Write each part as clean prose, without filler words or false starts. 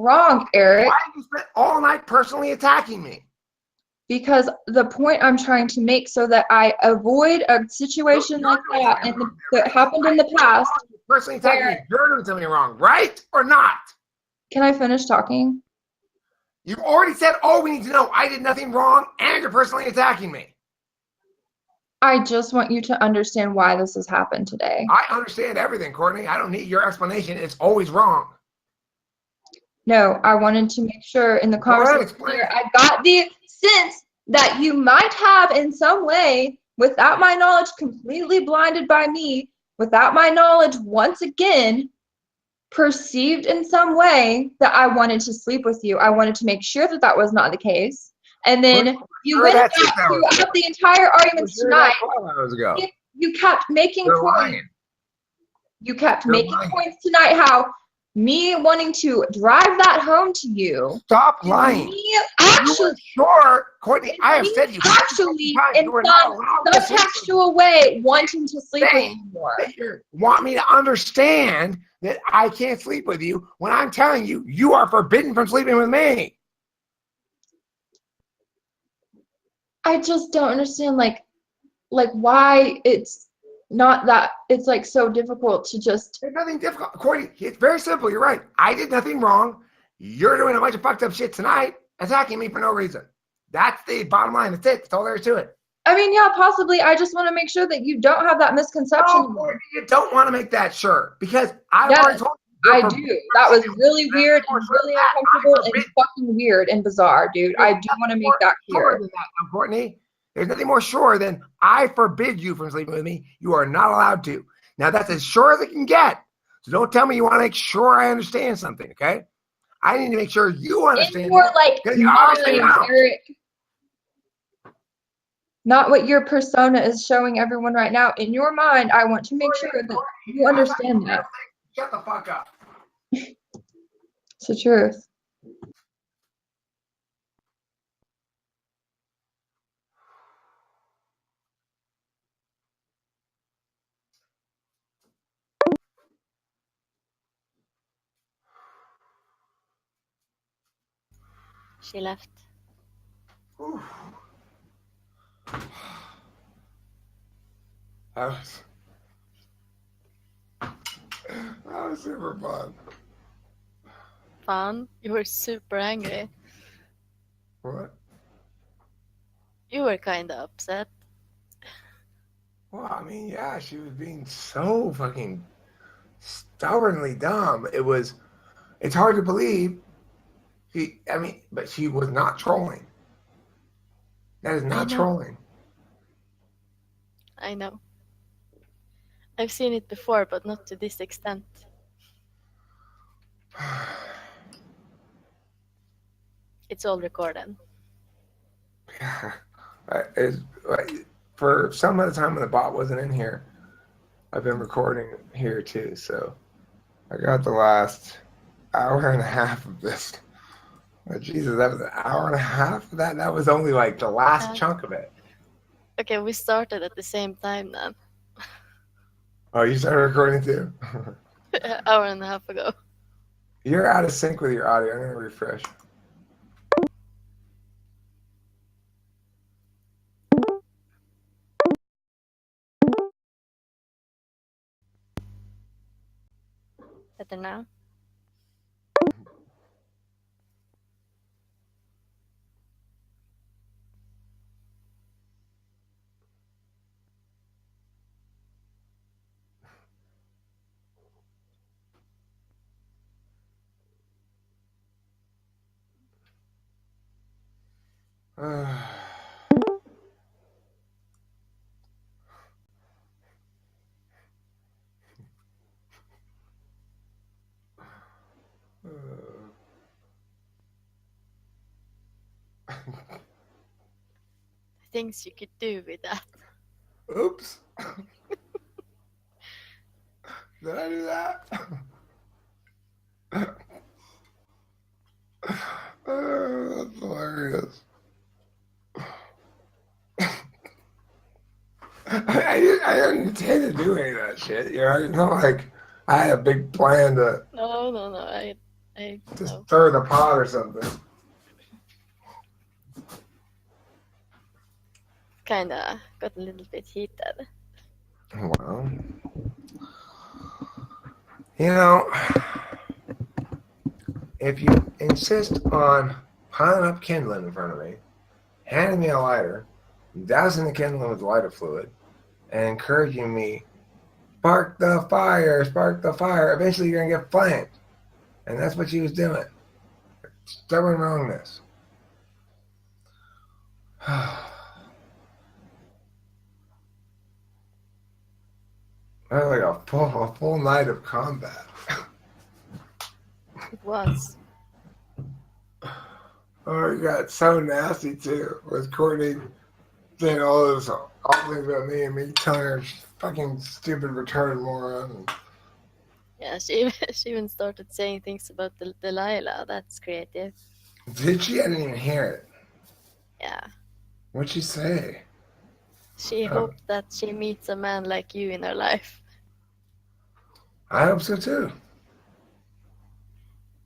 wrong, Eric. Why have you spent all night personally attacking me? Because the point I'm trying to make so that I avoid a situation like that that happened in the past. Personally attacking me, you're doing something wrong, right or not? Can I finish talking? You've already said all we need to know. I did nothing wrong, and you're personally attacking me. I just want you to understand why this has happened today. I understand everything, Courtney. I don't need your explanation. It's always wrong. No, I wanted to make sure in the conversation here, I got the sense that you might have in some way, without my knowledge, completely blinded by me, without my knowledge once again, perceived in some way that I wanted to sleep with you. I wanted to make sure that that was not the case. And then you went back throughout the entire arguments tonight. You kept making points. You kept making points tonight how me wanting to drive that home to you. Stop lying. Me actually, sure, Courtney, I have said you actually in some subtextual way wanting to sleep with you more. You want me to understand that I can't sleep with you when I'm telling you you are forbidden from sleeping with me. I just don't understand like why it's not that it's like so difficult to just. There's nothing difficult. Courtney, it's very simple. You're right. I did nothing wrong. You're doing a bunch of fucked up shit tonight, attacking me for no reason. That's the bottom line. That's it. That's all there is to it. I mean, yeah, possibly. I just want to make sure that you don't have that misconception. No, Courtney, you don't want to make that sure because I've already told you. I do. That was really weird and really uncomfortable and fucking weird and bizarre, dude. I do want to make that clear. Courtney, there's nothing more sure than I forbid you from sleeping with me. You are not allowed to. Now, that's as sure as it can get. So don't tell me you want to make sure I understand something, okay? I need to make sure you understand. More like Eric, not what your persona is showing everyone right now. In your mind, I want to make sure that you understand that. Shut the fuck up. It's the truth. She left. Ooh. That was super fun. Fun? You were super angry. What? You were kind of upset. Well, I mean, yeah, she was being so fucking stubbornly dumb. It's hard to believe. But she was not trolling. That is not trolling. I know. I've seen it before, but not to this extent. It's all recorded. Yeah. For some of the time when the bot wasn't in here, I've been recording here too. So I got the last hour and a half of this. Oh, Jesus, that was an hour and a half? That was only like the last chunk of it. Okay, we started at the same time then. Oh, you started recording too? Hour and a half ago. You're out of sync with your audio. I'm going to refresh. Better now? Things you could do with that. Oops. Did I do that? That's hilarious. I didn't intend to do any of that shit. You know, it's not like I had a big plan to. No. I Just No. stir the pot or something. Kinda got a little bit heated. Well, you know, if you insist on piling up kindling in front of me, handing me a lighter, dousing the kindling with lighter fluid, and encouraging me, spark the fire, eventually you're going to get flamed. And that's what she was doing. Stubborn wrongness. That was like a full night of combat. It was. Oh, it got so nasty too. With Courtney saying all things about me and me telling her she's fucking stupid retarded moron. Yeah, she even started saying things about Delilah. That's creative. Did she? I didn't even hear it. Yeah. What'd she say? She hoped that she meets a man like you in her life. I hope so too.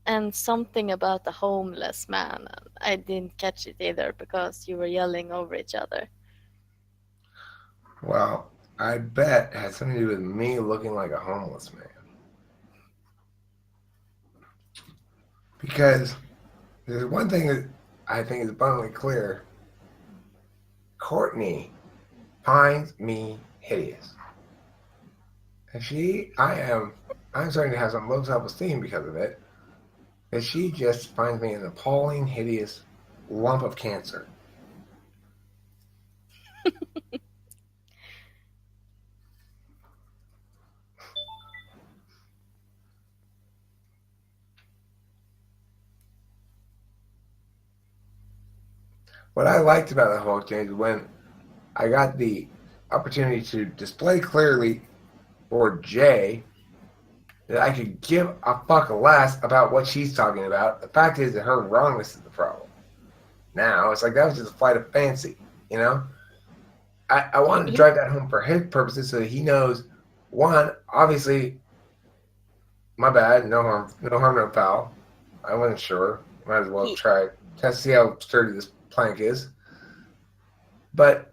And something about a homeless man. I didn't catch it either because you were yelling over each other. Well, I bet it had something to do with me looking like a homeless man. Because there's one thing that I think is abundantly clear. Courtney finds me hideous. And I'm starting to have some low self-esteem because of it. And she just finds me an appalling, hideous lump of cancer. What I liked about the whole exchange is when I got the opportunity to display clearly for Jay that I could give a fuck less about what she's talking about. The fact is that her wrongness is the problem. Now, it's like that was just a flight of fancy, you know? I wanted to drive that home for his purposes so that he knows, one, obviously, my bad, no harm, no foul. I wasn't sure. Might as well try. Test to see how sturdy this plank is. But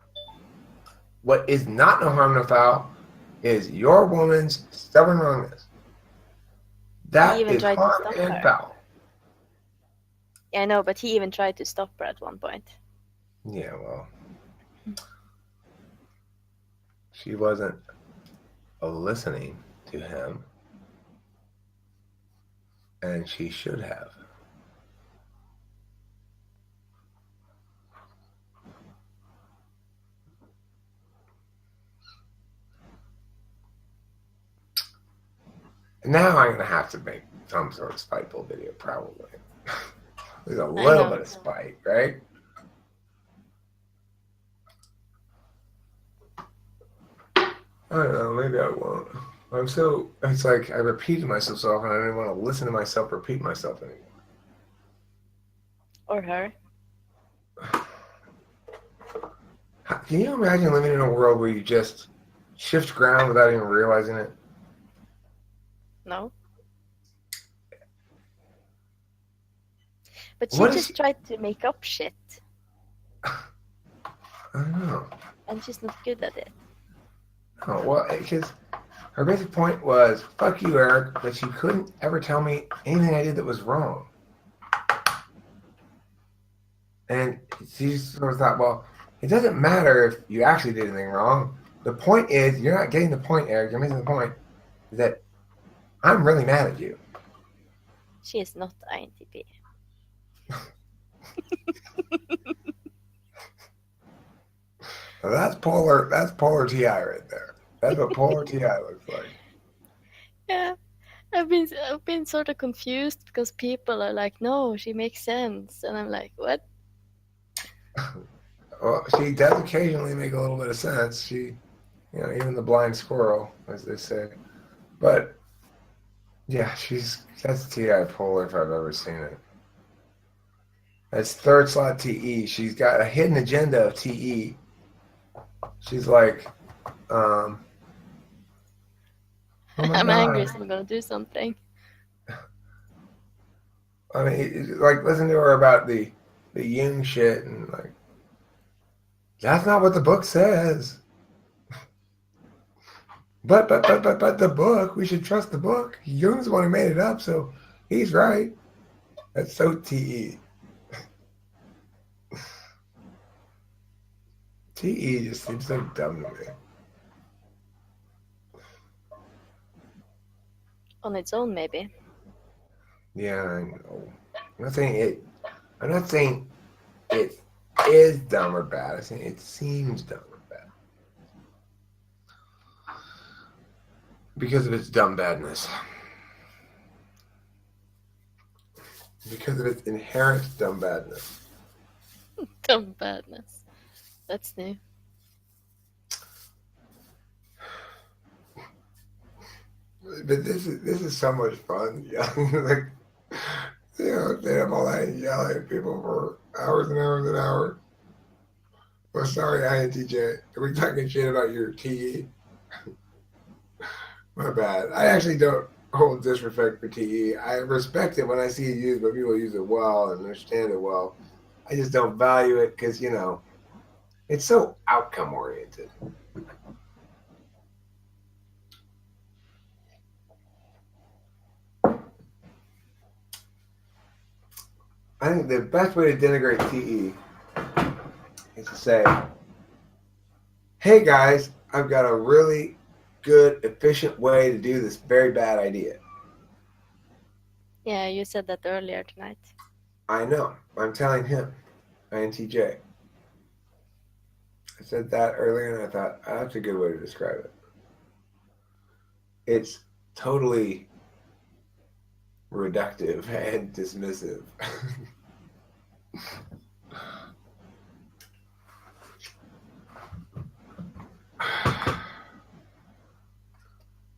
what is not no harm, no foul is your woman's stubborn wrongness. That is harm and foul. Yeah, I know, but he even tried to stop her at one point. Yeah, well, she wasn't listening to him, and she should have. Now I'm gonna have to make some sort of spiteful video, probably. There's a little bit of spite, right? I don't know, maybe I won't. It's like I repeated myself so often, I don't even want to listen to myself repeat myself anymore. Or her. Can you imagine living in a world where you just shift ground without even realizing it? No. But she just tried to make up shit. I don't know. And she's not good at it. Oh, well, because her basic point was, fuck you, Eric, but she couldn't ever tell me anything I did that was wrong. And she sort of thought, well, it doesn't matter if you actually did anything wrong. The point is, you're not getting the point, Eric. You're missing the point that I'm really mad at you. She is not INTP. Well, that's polar TI right there. That's what polar TI looks like. Yeah. I've been sort of confused because people are like, no, she makes sense. And I'm like, what? Well, she does occasionally make a little bit of sense. She, even the blind squirrel, as they say. But, yeah, that's TI polar if I've ever seen it. That's third slot TE. She's got a hidden agenda of TE. She's like, oh I'm angry, so I'm going to do something. I mean, like, listen to her about the Jung shit, and like, that's not what the book says. But the book, we should trust the book. Jung's the one who made it up, so he's right. That's so TE. TE just seems so dumb to me. On its own, maybe. Yeah, I know. I'm not saying it. I'm not saying it is dumb or bad. I'm saying it seems dumb or bad because of its dumb badness. Because of its inherent dumb badness. Dumb badness. That's new. But this is so much fun. Yelling, like, you know, they have all that and yelling at people for hours and hours and hours. Well, sorry, INTJ. Are we talking shit about your TE? My bad. I actually don't hold disrespect for TE. I respect it when I see it used, but people use it well and understand it well. I just don't value it because, you know, it's so outcome oriented. I think the best way to denigrate TE is to say, hey guys, I've got a really good, efficient way to do this very bad idea. Yeah, you said that earlier tonight. I know. I'm telling him, INTJ. I said that earlier and I thought, oh, that's a good way to describe it. It's totally reductive and dismissive.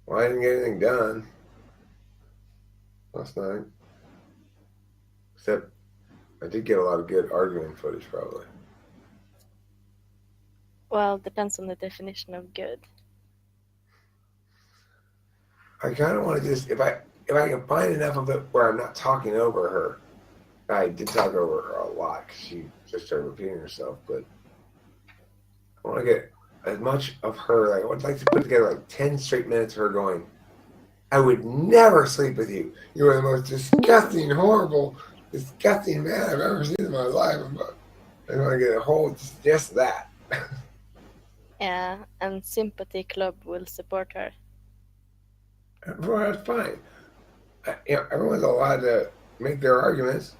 Well, I didn't get anything done last night. Except I did get a lot of good arguing footage, probably. Well, depends on the definition of good. I kind of want to just, if I can find enough of it where I'm not talking over her. I did talk over her a lot because she just started repeating herself, but I want to get as much of her. Like, I would like to put together like 10 straight minutes of her going, I would never sleep with you. You are the most disgusting, horrible, disgusting man I've ever seen in my life. I want to get a whole, just that. Yeah, and Sympathy Club will support her. Well, that's fine. You know, everyone's allowed to make their arguments.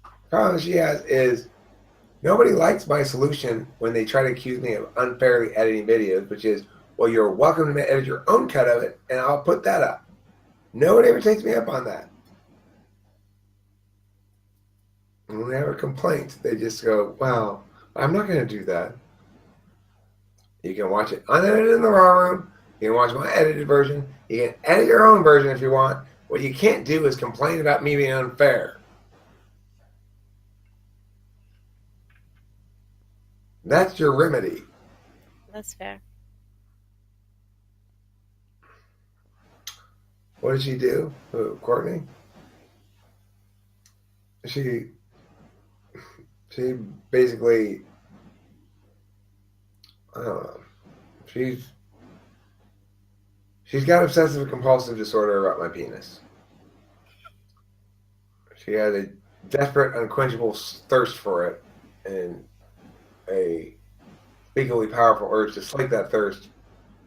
The problem she has is nobody likes my solution when they try to accuse me of unfairly editing videos, which is, well, you're welcome to edit your own cut of it, and I'll put that up. Nobody ever takes me up on that. And when they have a complaint, they just go, well, I'm not going to do that. You can watch it unedited in the raw room. You can watch my edited version. You can edit your own version if you want. What you can't do is complain about me being unfair. That's your remedy. That's fair. What did she do? Who, Courtney? She basically, I don't know. She's got obsessive compulsive disorder about my penis. She had a desperate, unquenchable thirst for it and a legally powerful urge to slake that thirst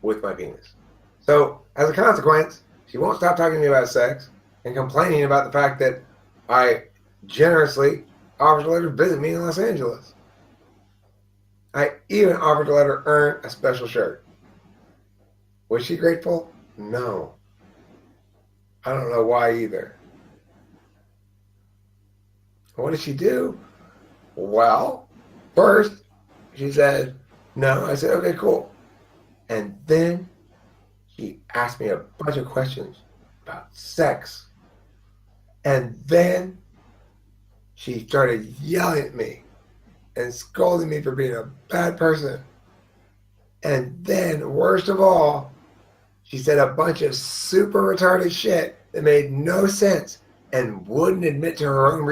with my penis. So, as a consequence, she won't stop talking to me about sex and complaining about the fact that I generously offered to let her visit me in Los Angeles. I even offered to let her earn a special shirt. Was she grateful? No. I don't know why either. What did she do? Well, first, she said, no. I said, okay, cool. And then she asked me a bunch of questions about sex. And then she started yelling at me and scolding me for being a bad person. And then, worst of all, she said a bunch of super retarded shit that made no sense and wouldn't admit to her own